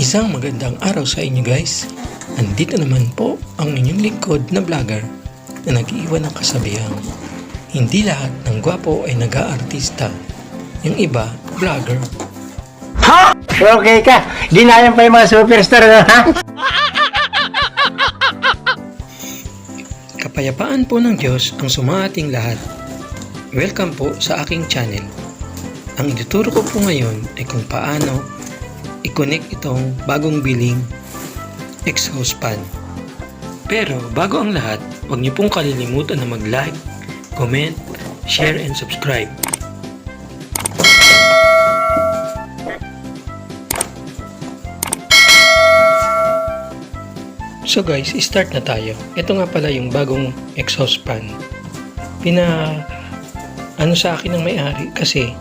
Isang magandang araw sa inyo guys. Andito naman po ang inyong lingkod na vlogger na nag-iwan ng kasabihang hindi lahat ng gwapo ay nag-aartista. Yung iba, vlogger. Ha? Okay ka. Dinayan pa yung mga superstar na, ha? Kapayapaan po ng Diyos ang sumating lahat. Welcome po sa aking channel. Ang ituturo ko po ngayon ay kung paano i-connect itong bagong biling exhaust fan. Pero bago ang lahat, huwag niyo pong kalilimutan na mag-like, comment, share, and subscribe. So guys, start na tayo. Ito nga pala yung bagong exhaust fan. Sa akin ng may-ari kasi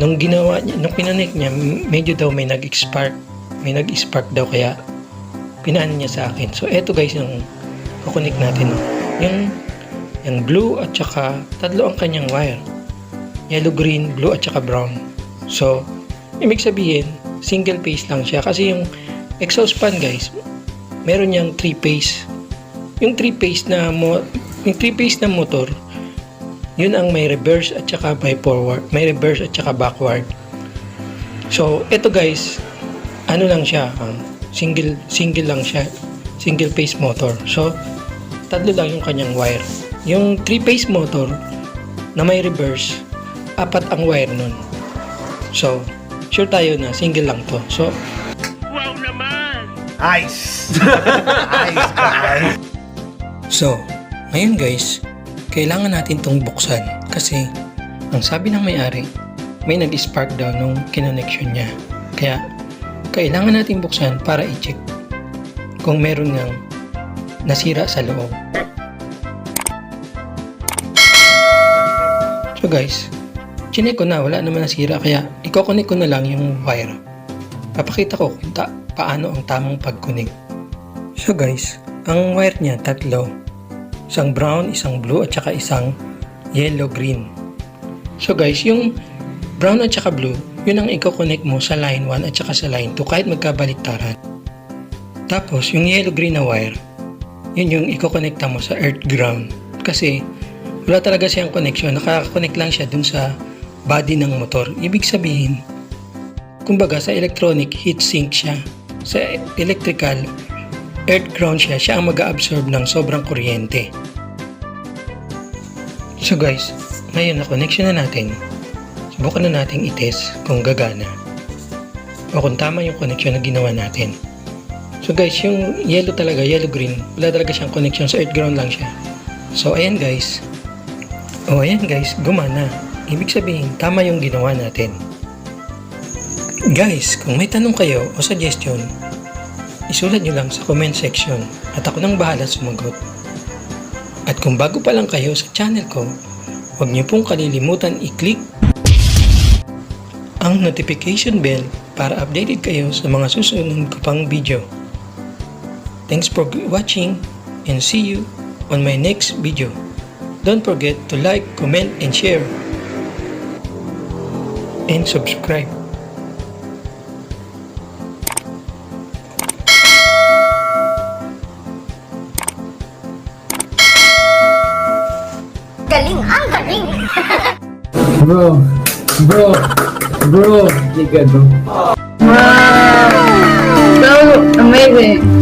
nung ginawa niya, nung pinanik niya, medyo daw may nag-spark daw kaya pinaan niya sa akin. So eto guys yung kukunik natin. Yung blue at saka tatlo ang kanyang wire. Yellow, green, blue at saka brown. So ibig sabihin single phase lang siya kasi yung exhaust fan guys meron niyang 3-phase. Yung 3-phase na motor, yun ang may reverse at saka may forward, may reverse at saka backward. So, ito guys, ano lang siya, single lang siya, single phase motor. So, tatlo lang yung kanyang wire. Yung 3-phase motor na may reverse, 4 ang wire nun. So, sure tayo na single lang to. So, wow naman! Ice! Ice, guys! So, ngayon guys, kailangan natin tong buksan kasi ang sabi ng may-ari, may nag-spark daw nung kinonnection niya. Kaya, kailangan natin buksan para i-check kung meron ngang nasira sa loob. So guys, chinek ko na, wala naman nasira kaya i-connect ko na lang yung wire. Papakita ko kung paano ang tamang pag-connect. So guys, ang wire niya tatlo. Isang brown, isang blue, at saka isang yellow-green. So guys, yung brown at saka blue, yun ang i-connect mo sa line 1 at saka sa line 2 kahit magkabaliktaran. Tapos, yung yellow-green na wire, yun yung i-connecta mo sa earth ground. Kasi, wala talaga siyang connection. Nakaka-connect lang siya dun sa body ng motor. Ibig sabihin, kumbaga sa electronic, heat sink siya. Sa electrical, earth ground siya ang mag-absorb ng sobrang kuryente. So guys, ngayon na connection na natin. Subukan na natin i-test kung gagana o kung tama yung connection na ginawa natin. So guys, yung yellow talaga, yellow-green, wala talaga siyang connection, sa earth ground lang siya. So ayan guys. Ayan guys, gumana. Ibig sabihin, tama yung ginawa natin. Guys, kung may tanong kayo o suggestion, isulat nyo lang sa comment section at ako nang bahala sumagot. At kung bago pa lang kayo sa channel ko, huwag nyo pong kalilimutan i-click ang notification bell para updated kayo sa mga susunod ko pang video. Thanks for watching and see you on my next video. Don't forget to like, comment, and share. And subscribe. Galing, ang galing! Bro, you good, bro. Wow! So amazing!